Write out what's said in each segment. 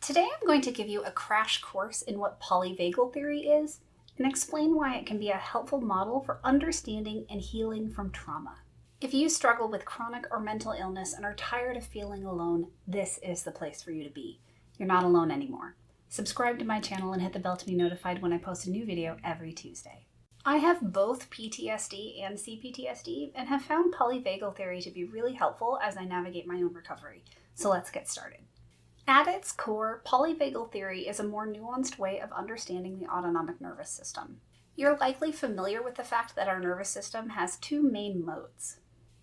Today I'm going to give you a crash course in what polyvagal theory is and explain why it can be a helpful model for understanding and healing from trauma. If you struggle with chronic or mental illness and are tired of feeling alone, this is the place for you to be. You're not alone anymore. Subscribe to my channel and hit the bell to be notified when I post a new video every Tuesday. I have both PTSD and CPTSD and have found polyvagal theory to be really helpful as I navigate my own recovery. So let's get started. At its core, polyvagal theory is a more nuanced way of understanding the autonomic nervous system. You're likely familiar with the fact that our nervous system has two main modes.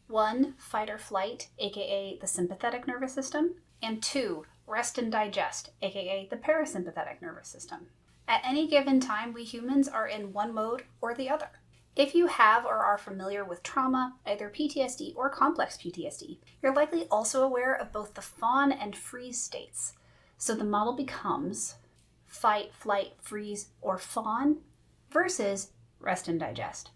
One, fight or flight, aka the sympathetic nervous system, and two, rest and digest, aka the parasympathetic nervous system. At any given time, we humans are in one mode or the other. If you have or are familiar with trauma, either PTSD or complex PTSD, you're likely also aware of both the fawn and freeze states. So the model becomes fight, flight, freeze, or fawn versus rest and digest.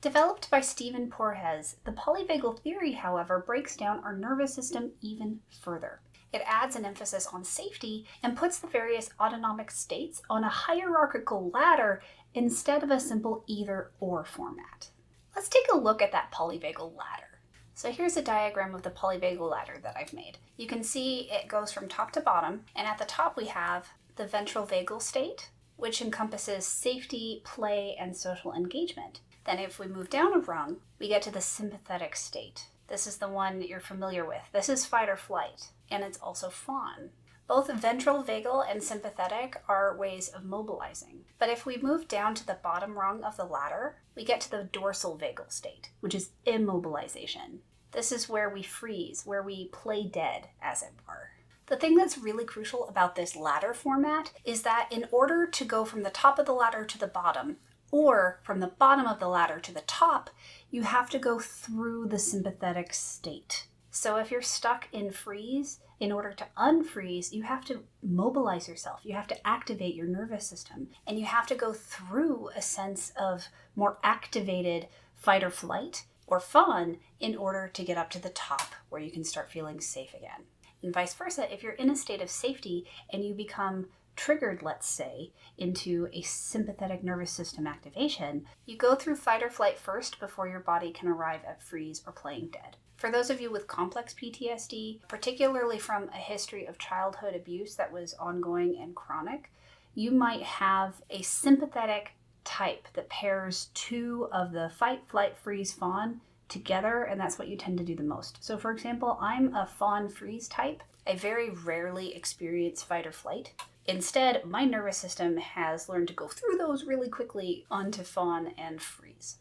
Developed by Stephen Porges, the polyvagal theory, however, breaks down our nervous system even further. It adds an emphasis on safety and puts the various autonomic states on a hierarchical ladder instead of a simple either-or format. Let's take a look at that polyvagal ladder. So here's a diagram of the polyvagal ladder that I've made. You can see it goes from top to bottom, and at the top we have the ventral vagal state, which encompasses safety, play, and social engagement. Then if we move down a rung, we get to the sympathetic state. This is the one you're familiar with. This is fight or flight, and it's also fawn. Both ventral vagal and sympathetic are ways of mobilizing. But if we move down to the bottom rung of the ladder, we get to the dorsal vagal state, which is immobilization. This is where we freeze, where we play dead, as it were. The thing that's really crucial about this ladder format is that in order to go from the top of the ladder to the bottom, or from the bottom of the ladder to the top, you have to go through the sympathetic state. So if you're stuck in freeze, in order to unfreeze, you have to mobilize yourself. You have to activate your nervous system. And you have to go through a sense of more activated fight or flight or fawn in order to get up to the top where you can start feeling safe again. And vice versa, if you're in a state of safety and you become triggered, let's say, into a sympathetic nervous system activation, you go through fight or flight first before your body can arrive at freeze or playing dead. For those of you with complex PTSD, particularly from a history of childhood abuse that was ongoing and chronic, you might have a sympathetic type that pairs two of the fight, flight, freeze, fawn together, and that's what you tend to do the most. So for example, I'm a fawn freeze type. I very rarely experience fight or flight. Instead, my nervous system has learned to go through those really quickly onto fawn and freeze.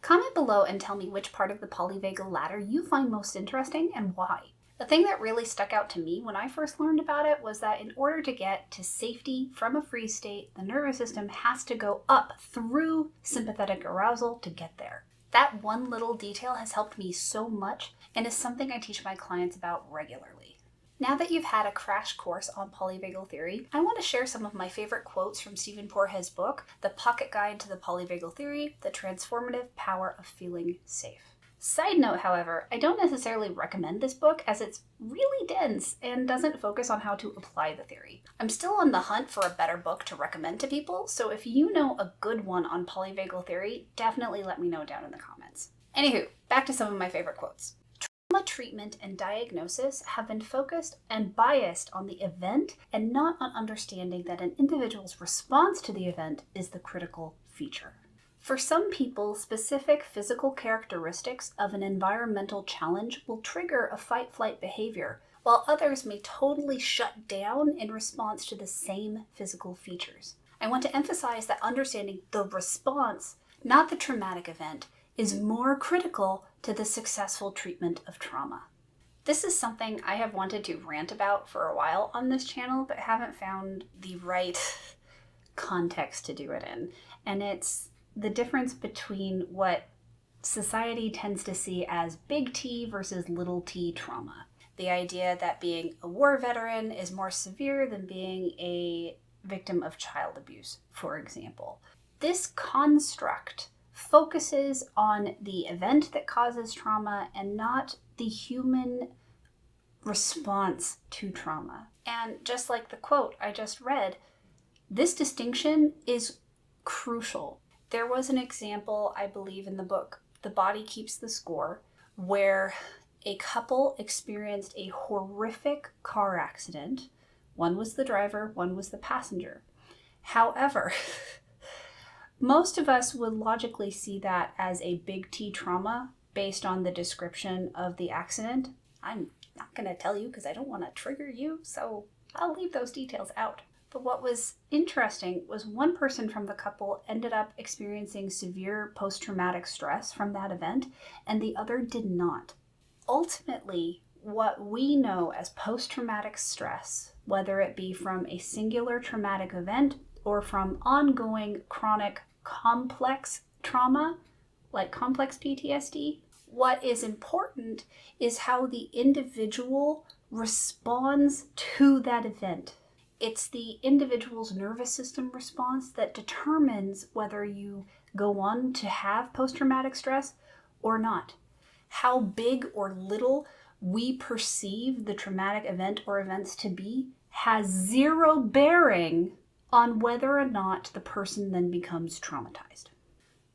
Comment below and tell me which part of the polyvagal ladder you find most interesting and why. The thing that really stuck out to me when I first learned about it was that in order to get to safety from a freeze state, the nervous system has to go up through sympathetic arousal to get there. That one little detail has helped me so much and is something I teach my clients about regularly. Now that you've had a crash course on polyvagal theory, I want to share some of my favorite quotes from Stephen Porges' book, The Pocket Guide to the Polyvagal Theory, The Transformative Power of Feeling Safe. Side note, however, I don't necessarily recommend this book as it's really dense and doesn't focus on how to apply the theory. I'm still on the hunt for a better book to recommend to people, so if you know a good one on polyvagal theory, definitely let me know down in the comments. Anywho, back to some of my favorite quotes. Trauma treatment and diagnosis have been focused and biased on the event and not on understanding that an individual's response to the event is the critical feature. For some people, specific physical characteristics of an environmental challenge will trigger a fight-flight behavior, while others may totally shut down in response to the same physical features. I want to emphasize that understanding the response, not the traumatic event, is more critical to the successful treatment of trauma. This is something I have wanted to rant about for a while on this channel, but haven't found the right context to do it in. And it's the difference between what society tends to see as big T versus little t trauma. The idea that being a war veteran is more severe than being a victim of child abuse, for example. This construct focuses on the event that causes trauma and not the human response to trauma. And just like the quote I just read, this distinction is crucial. There was an example, I believe, in the book, The Body Keeps the Score, where a couple experienced a horrific car accident. One was the driver, one was the passenger. However, most of us would logically see that as a big T trauma based on the description of the accident. I'm not going to tell you because I don't want to trigger you, so I'll leave those details out. But what was interesting was one person from the couple ended up experiencing severe post-traumatic stress from that event, and the other did not. Ultimately, what we know as post-traumatic stress, whether it be from a singular traumatic event or from ongoing chronic complex trauma, like complex PTSD, what is important is how the individual responds to that event. It's the individual's nervous system response that determines whether you go on to have post-traumatic stress or not. How big or little we perceive the traumatic event or events to be has zero bearing on whether or not the person then becomes traumatized.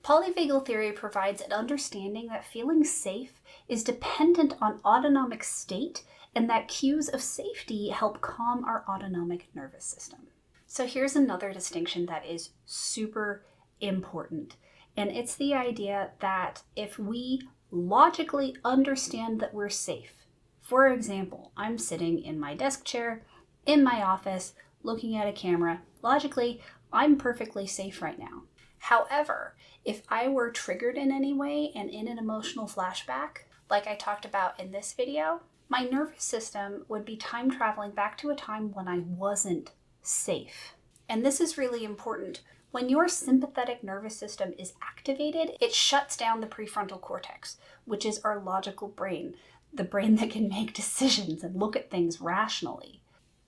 Polyvagal theory provides an understanding that feeling safe is dependent on autonomic state and that cues of safety help calm our autonomic nervous system. So here's another distinction that is super important, and it's the idea that if we logically understand that we're safe, for example, I'm sitting in my desk chair in my office looking at a camera, logically, I'm perfectly safe right now. However, if I were triggered in any way and in an emotional flashback, like I talked about in this video, my nervous system would be time traveling back to a time when I wasn't safe. And this is really important. When your sympathetic nervous system is activated, it shuts down the prefrontal cortex, which is our logical brain, the brain that can make decisions and look at things rationally.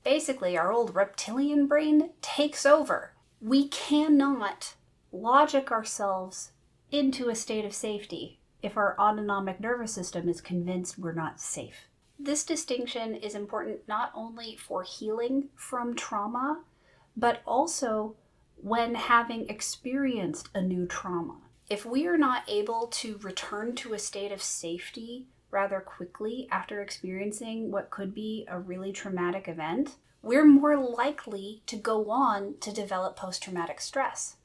Basically, our old reptilian brain takes over. We cannot logic ourselves into a state of safety if our autonomic nervous system is convinced we're not safe. This distinction is important not only for healing from trauma, but also when having experienced a new trauma. If we are not able to return to a state of safety rather quickly after experiencing what could be a really traumatic event, we're more likely to go on to develop post-traumatic stress.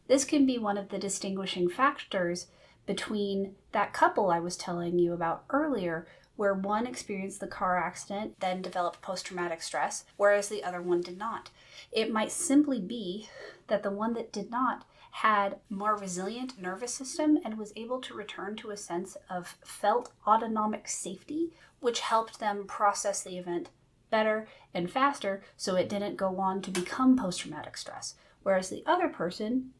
This can be one of the distinguishing factors between that couple I was telling you about earlier, where one experienced the car accident, then developed post-traumatic stress, whereas the other one did not. It might simply be that the one that did not had more resilient nervous system and was able to return to a sense of felt autonomic safety, which helped them process the event better and faster so it didn't go on to become post-traumatic stress, whereas the other person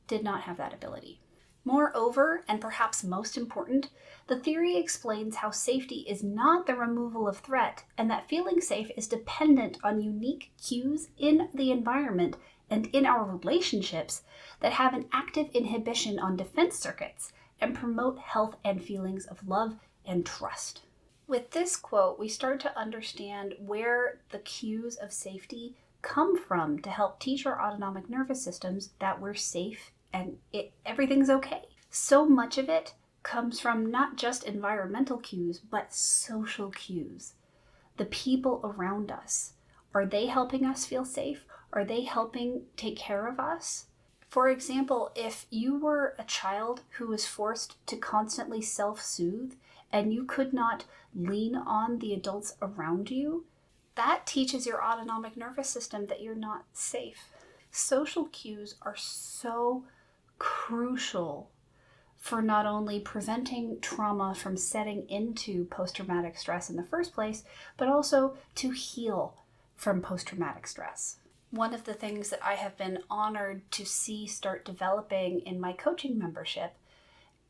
did not have that ability. Moreover, and perhaps most important, the theory explains how safety is not the removal of threat and that feeling safe is dependent on unique cues in the environment and in our relationships that have an active inhibition on defense circuits and promote health and feelings of love and trust. With this quote, we start to understand where the cues of safety come from to help teach our autonomic nervous systems that we're safe and everything's okay. So much of it comes from not just environmental cues, but social cues. The people around us. Are they helping us feel safe? Are they helping take care of us? For example, if you were a child who was forced to constantly self-soothe and you could not lean on the adults around you, that teaches your autonomic nervous system that you're not safe. Social cues are so crucial for not only preventing trauma from setting into post-traumatic stress in the first place, but also to heal from post-traumatic stress. One of the things that I have been honored to see start developing in my coaching membership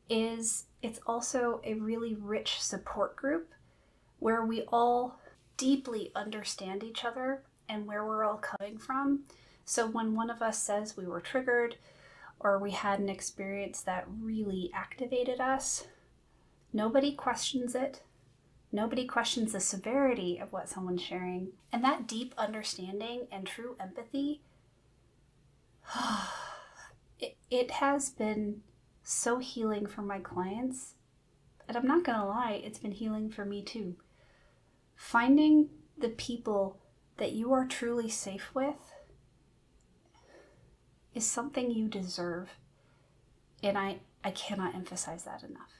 is it's also a really rich support group where we all deeply understand each other and where we're all coming from. So when one of us says we were triggered or we had an experience that really activated us, nobody questions it. Nobody questions the severity of what someone's sharing. And that deep understanding and true empathy, it has been so healing for my clients. And I'm not gonna lie, it's been healing for me too. Finding the people that you are truly safe with is something you deserve. And I cannot emphasize that enough.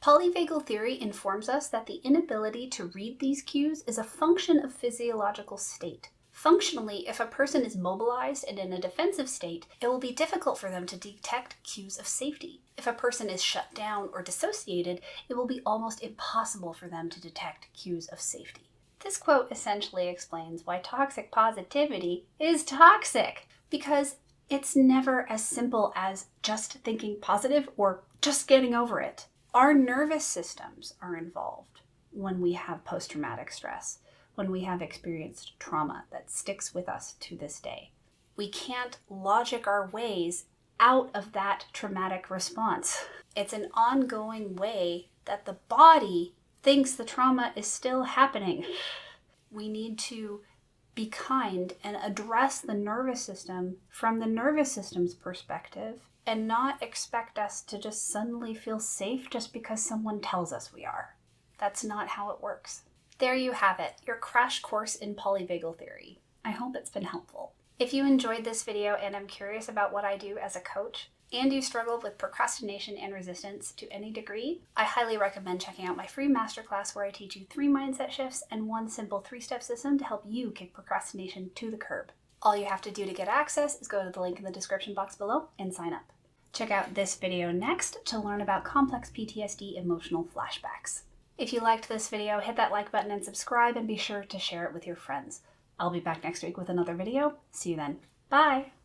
Polyvagal theory informs us that the inability to read these cues is a function of physiological state. Functionally, if a person is mobilized and in a defensive state, it will be difficult for them to detect cues of safety. If a person is shut down or dissociated, it will be almost impossible for them to detect cues of safety. This quote essentially explains why toxic positivity is toxic, because it's never as simple as just thinking positive or just getting over it. Our nervous systems are involved when we have post-traumatic stress, when we have experienced trauma that sticks with us to this day. We can't logic our ways out of that traumatic response. It's an ongoing way that the body thinks the trauma is still happening. We need to be kind and address the nervous system from the nervous system's perspective and not expect us to just suddenly feel safe just because someone tells us we are. That's not how it works. There you have it, your crash course in polyvagal theory. I hope it's been helpful. If you enjoyed this video and are curious about what I do as a coach, and you struggle with procrastination and resistance to any degree, I highly recommend checking out my free masterclass where I teach you 3 mindset shifts and 1 simple 3-step system to help you kick procrastination to the curb. All you have to do to get access is go to the link in the description box below and sign up. Check out this video next to learn about complex PTSD emotional flashbacks. If you liked this video, hit that like button and subscribe, and be sure to share it with your friends. I'll be back next week with another video. See you then. Bye!